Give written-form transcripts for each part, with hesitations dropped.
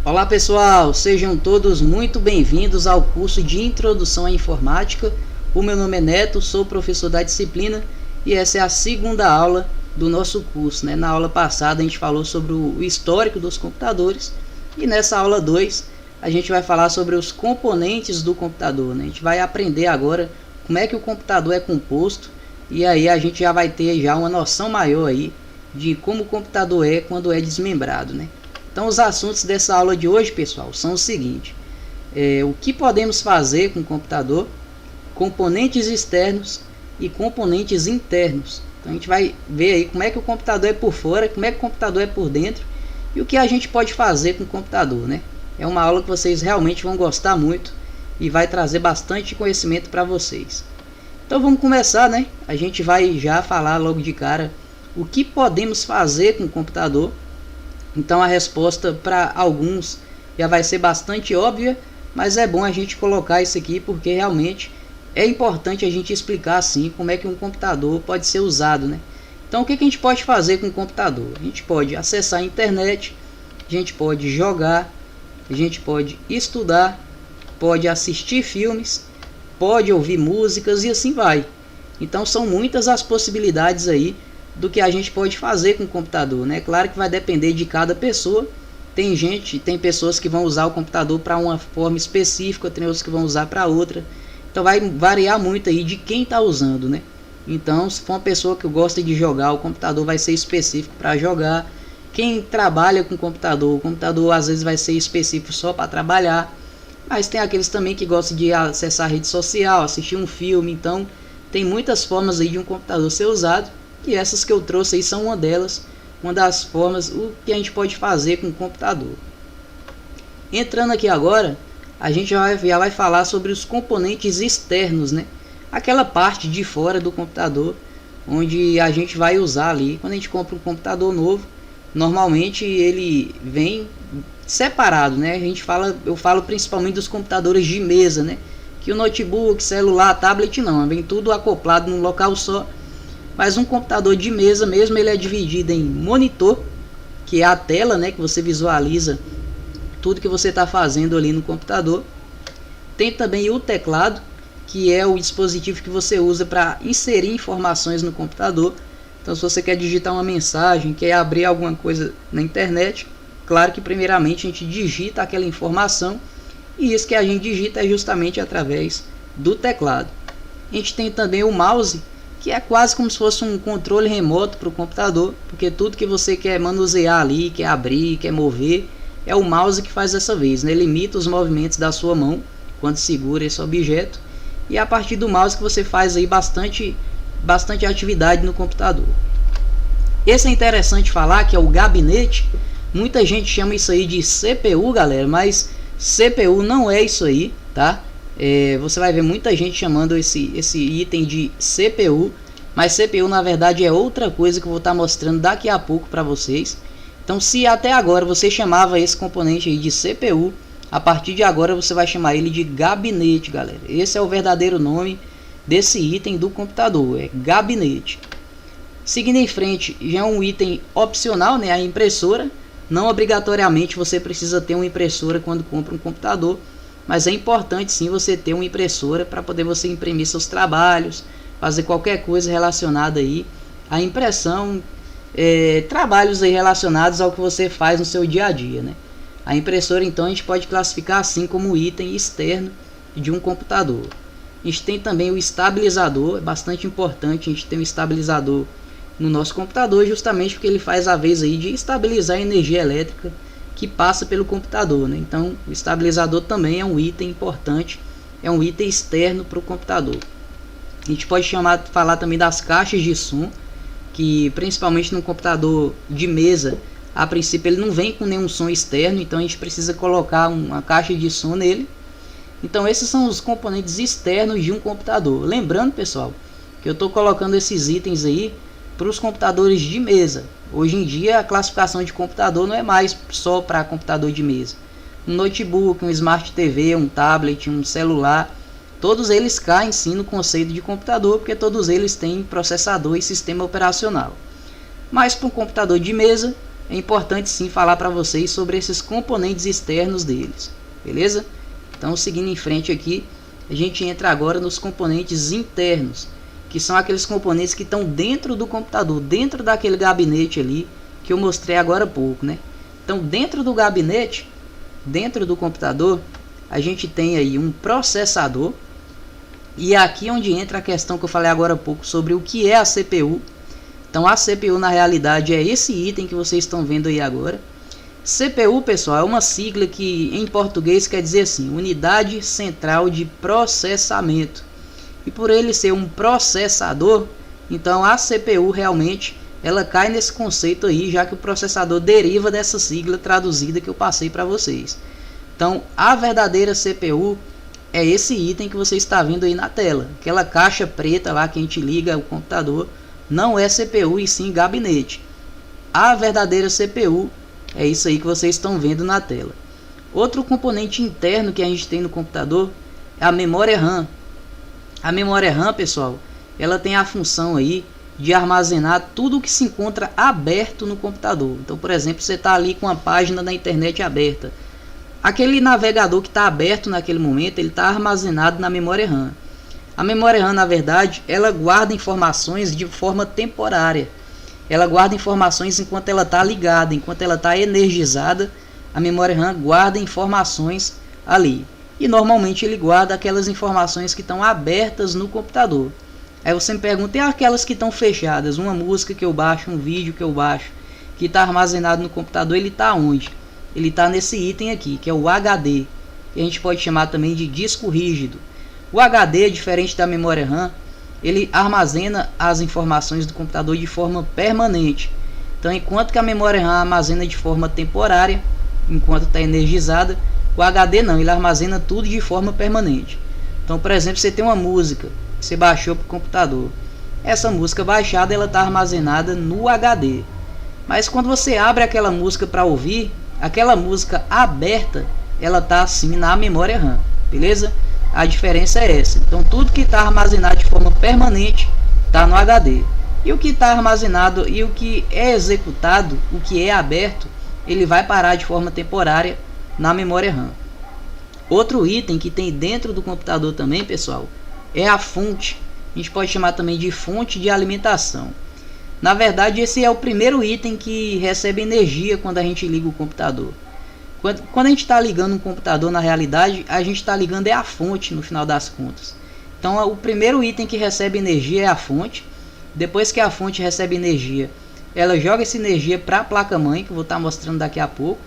Olá pessoal, sejam todos muito bem-vindos ao curso de Introdução à Informática. O meu nome é Neto, sou professor da disciplina e essa é a segunda aula do nosso curso. Na aula passada a gente falou sobre o histórico dos computadores e nessa aula 2 a gente vai falar sobre os componentes do computador. A gente vai aprender agora como é que o computador é composto e aí a gente já vai ter já uma noção maior aí de como o computador é quando é desmembrado, Então os assuntos dessa aula de hoje, pessoal, são o seguinte: o que podemos fazer com o computador, componentes externos e componentes internos. Então a gente vai ver aí como é que o computador é por fora, como é que o computador é por dentro e o que a gente pode fazer com o computador, É uma aula que vocês realmente vão gostar muito e vai trazer bastante conhecimento para vocês. Então vamos começar, A gente vai já falar logo de cara o que podemos fazer com o computador. Então a resposta para alguns já vai ser bastante óbvia, mas é bom a gente colocar isso aqui porque realmente é importante a gente explicar assim como é que um computador pode ser usado, Então o que a gente pode fazer com o computador? A gente pode acessar a internet, a gente pode jogar, a gente pode estudar, pode assistir filmes, pode ouvir músicas e assim vai. Então são muitas as possibilidades aí do que a gente pode fazer com o computador, Claro que vai depender de cada pessoa. Tem pessoas que vão usar o computador para uma forma específica, tem outros que vão usar para outra. Então vai variar muito aí de quem está usando, Então se for uma pessoa que gosta de jogar, o computador vai ser específico para jogar. Quem trabalha com computador, o computador às vezes vai ser específico só para trabalhar. Mas tem aqueles também que gostam de acessar a rede social, assistir um filme. Então tem muitas formas aí de um computador ser usado. E essas que eu trouxe aí são uma delas, uma das formas, o que a gente pode fazer com o computador. Entrando aqui agora, a gente já vai falar sobre os componentes externos, Aquela parte de fora do computador, onde a gente vai usar ali. Quando a gente compra um computador novo, normalmente ele vem separado, Eu falo principalmente dos computadores de mesa, Que o notebook, celular, tablet não, vem tudo acoplado num local só. Mas um computador de mesa mesmo, ele é dividido em monitor, que é a tela, que você visualiza tudo que você está fazendo ali no computador. Tem também o teclado, que é o dispositivo que você usa para inserir informações no computador. Então se você quer digitar uma mensagem, quer abrir alguma coisa na internet, claro que primeiramente a gente digita aquela informação, e isso que a gente digita é justamente através do teclado. A gente tem também o mouse, que é quase como se fosse um controle remoto para o computador, porque tudo que você quer manusear ali, quer abrir, quer mover, é o mouse que faz dessa vez, Ele imita os movimentos da sua mão quando segura esse objeto, e é a partir do mouse que você faz aí bastante atividade no computador. Esse é interessante falar, que é o gabinete. Muita gente chama isso aí de CPU, galera, mas CPU não é isso aí, tá? Você vai ver muita gente chamando esse item de CPU, mas CPU na verdade é outra coisa que eu vou estar mostrando daqui a pouco para vocês. Então se até agora você chamava esse componente aí de CPU, a partir de agora você vai chamar ele de gabinete, galera. Esse é o verdadeiro nome desse item do computador, é gabinete. Seguindo em frente, já é um item opcional, a impressora. Não obrigatoriamente você precisa ter uma impressora quando compra um computador, mas é importante sim você ter uma impressora para poder você imprimir seus trabalhos, fazer qualquer coisa relacionada aí à impressão, trabalhos aí relacionados ao que você faz no seu dia a dia, A impressora então a gente pode classificar assim como item externo de um computador. A gente tem também o estabilizador, é bastante importante a gente ter um estabilizador no nosso computador, justamente porque ele faz a vez aí de estabilizar a energia elétrica que passa pelo computador, Então o estabilizador também é um item importante, é um item externo para o computador. A gente pode falar também das caixas de som, que principalmente no computador de mesa, a princípio ele não vem com nenhum som externo, então a gente precisa colocar uma caixa de som nele. Então esses são os componentes externos de um computador. Lembrando, pessoal, que eu estou colocando esses itens aí para os computadores de mesa. Hoje em dia a classificação de computador não é mais só para computador de mesa. Um notebook, um smart TV, um tablet, um celular, todos eles caem sim no conceito de computador, porque todos eles têm processador e sistema operacional. Mas para um computador de mesa, é importante sim falar para vocês sobre esses componentes externos deles, beleza? Então, seguindo em frente aqui, a gente entra agora nos componentes internos, que são aqueles componentes que estão dentro do computador, dentro daquele gabinete ali que eu mostrei agora há pouco, né? Então, dentro do gabinete, dentro do computador, a gente tem aí um processador, e é aqui onde entra a questão que eu falei agora há pouco sobre o que é a CPU. Então, a CPU na realidade é esse item que vocês estão vendo aí agora. CPU, pessoal, é uma sigla que em português quer dizer assim, Unidade Central de Processamento. E por ele ser um processador, então a CPU realmente ela cai nesse conceito aí, já que o processador deriva dessa sigla traduzida que eu passei para vocês. Então, a verdadeira CPU é esse item que você está vendo aí na tela. Aquela caixa preta lá que a gente liga o computador não é CPU e sim gabinete. A verdadeira CPU é isso aí que vocês estão vendo na tela. Outro componente interno que a gente tem no computador é a memória RAM. A memória RAM, pessoal, ela tem a função aí de armazenar tudo que se encontra aberto no computador. Então, por exemplo, você está ali com a página da internet aberta. Aquele navegador que está aberto naquele momento, ele está armazenado na memória RAM. A memória RAM, na verdade, ela guarda informações de forma temporária. Ela guarda informações enquanto ela está ligada, enquanto ela está energizada. A memória RAM guarda informações ali. E normalmente ele guarda aquelas informações que estão abertas no computador. Aí você me pergunta, e aquelas que estão fechadas? Uma música que eu baixo, um vídeo que eu baixo, que está armazenado no computador, ele está onde? Ele está nesse item aqui, que é o HD, que a gente pode chamar também de disco rígido. O HD, diferente da memória RAM, ele armazena as informações do computador de forma permanente. Então, enquanto que a memória RAM armazena de forma temporária, enquanto está energizada, o HD não, ele armazena tudo de forma permanente. Então, por exemplo, você tem uma música que você baixou para o computador. Essa música baixada ela está armazenada no HD. Mas quando você abre aquela música para ouvir, aquela música aberta, ela está assim na memória RAM, beleza? A diferença é essa. Então, tudo que está armazenado de forma permanente está no HD. E o que está armazenado e o que é executado, o que é aberto, ele vai parar de forma temporária na memória RAM. Outro item que tem dentro do computador também, pessoal, é a fonte. A gente pode chamar também de fonte de alimentação. Na verdade, esse é o primeiro item que recebe energia quando a gente liga o computador. Quando a gente está ligando um computador, na realidade, a gente está ligando é a fonte no final das contas. Então, o primeiro item que recebe energia é a fonte. Depois que a fonte recebe energia, ela joga essa energia para a placa-mãe, que eu vou estar mostrando daqui a pouco.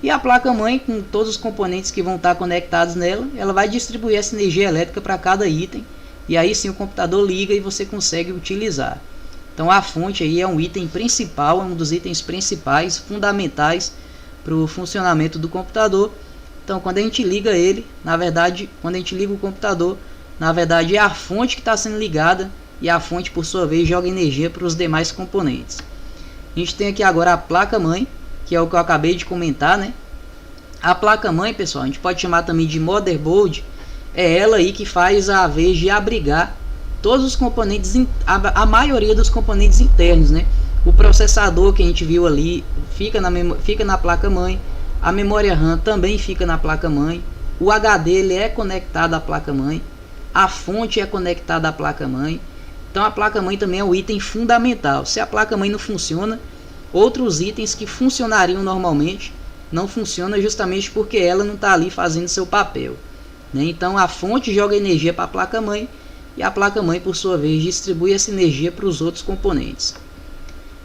E a placa-mãe, com todos os componentes que vão estar conectados nela, ela vai distribuir essa energia elétrica para cada item. E aí sim o computador liga e você consegue utilizar. Então a fonte aí é um item principal, é um dos itens principais, fundamentais para o funcionamento do computador. Então quando a gente liga ele, na verdade, quando a gente liga o computador, na verdade é a fonte que está sendo ligada e a fonte por sua vez joga energia para os demais componentes. A gente tem aqui agora a placa-mãe, que é o que eu acabei de comentar, né? A placa-mãe, pessoal, a gente pode chamar também de motherboard, é ela aí que faz a vez de abrigar todos os componentes, a maioria dos componentes internos, né? O processador que a gente viu ali fica na placa-mãe, a memória RAM também fica na placa-mãe, o HD ele é conectado à placa-mãe, a fonte é conectada à placa-mãe. Então a placa-mãe também é um item fundamental. Se a placa-mãe não funciona, outros itens que funcionariam normalmente não funcionam justamente porque ela não está ali fazendo seu papel, né? Então a fonte joga energia para a placa-mãe e a placa-mãe por sua vez distribui essa energia para os outros componentes.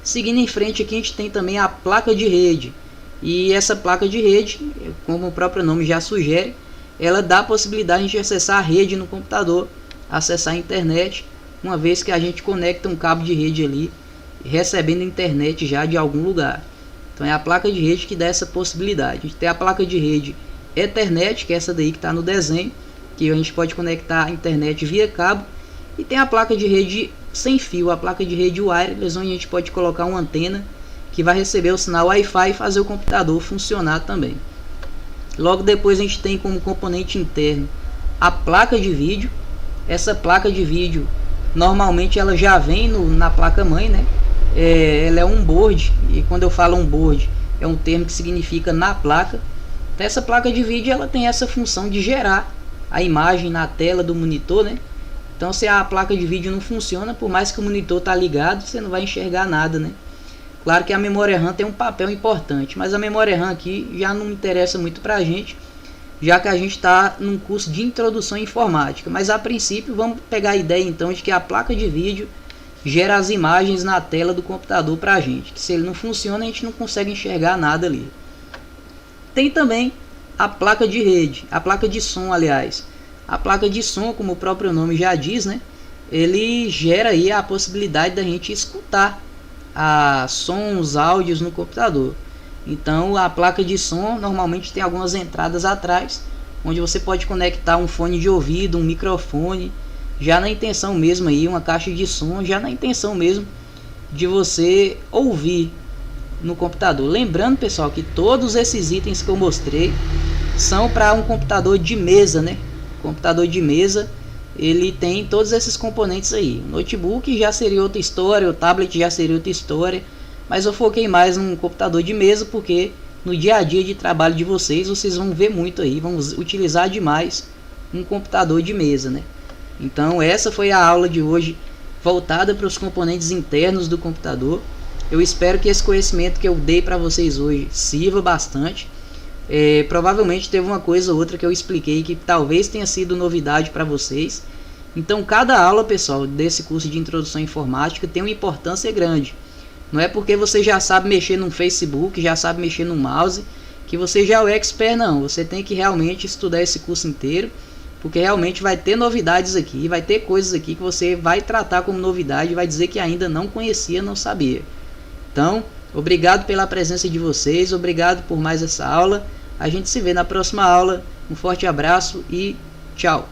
Seguindo em frente aqui a gente tem também a placa de rede. E essa placa de rede, como o próprio nome já sugere, ela dá a possibilidade de acessar a rede no computador, acessar a internet, uma vez que a gente conecta um cabo de rede ali, recebendo internet já de algum lugar. Então é a placa de rede que dá essa possibilidade. A gente tem a placa de rede Ethernet, que é essa daí que está no desenho, que a gente pode conectar a internet via cabo. E tem a placa de rede sem fio, a placa de rede wireless, onde a gente pode colocar uma antena que vai receber o sinal Wi-Fi e fazer o computador funcionar também. Logo depois a gente tem como componente interno a placa de vídeo. Essa placa de vídeo normalmente ela já vem na placa-mãe, né? ela é um board, e quando eu falo um board, é um termo que significa na placa. Então, essa placa de vídeo ela tem essa função de gerar a imagem na tela do monitor, né? Então, se a placa de vídeo não funciona, por mais que o monitor tá ligado, você não vai enxergar nada, né? Claro que a memória RAM tem um papel importante, mas a memória RAM aqui já não interessa muito pra gente, já que a gente está num curso de introdução à informática. Mas a princípio vamos pegar a ideia então de que a placa de vídeo gera as imagens na tela do computador pra gente, que se ele não funciona a gente não consegue enxergar nada ali. Tem também a placa de rede, a placa de som, aliás. A placa de som, como o próprio nome já diz, né? Ele gera aí a possibilidade da gente escutar sons, áudios no computador. Então a placa de som normalmente tem algumas entradas atrás, onde você pode conectar um fone de ouvido, um microfone, já na intenção mesmo aí, uma caixa de som, já na intenção mesmo de você ouvir no computador. Lembrando, pessoal, que todos esses itens que eu mostrei são para um computador de mesa, né? Computador de mesa, ele tem todos esses componentes aí. O notebook já seria outra história, o tablet já seria outra história, mas eu foquei mais num computador de mesa porque no dia a dia de trabalho de vocês vão ver muito aí, vão utilizar demais um computador de mesa, né? Então essa foi a aula de hoje, voltada para os componentes internos do computador. Eu espero que esse conhecimento que eu dei para vocês hoje sirva bastante. Provavelmente teve uma coisa ou outra que eu expliquei que talvez tenha sido novidade para vocês. Então cada aula, pessoal, desse curso de introdução à informática tem uma importância grande. Não é porque você já sabe mexer no Facebook, já sabe mexer no mouse, que você já é o expert, não. Você tem que realmente estudar esse curso inteiro, porque realmente vai ter novidades aqui, vai ter coisas aqui que você vai tratar como novidade, vai dizer que ainda não conhecia, não sabia. Então, obrigado pela presença de vocês, obrigado por mais essa aula. A gente se vê na próxima aula. Um forte abraço e tchau!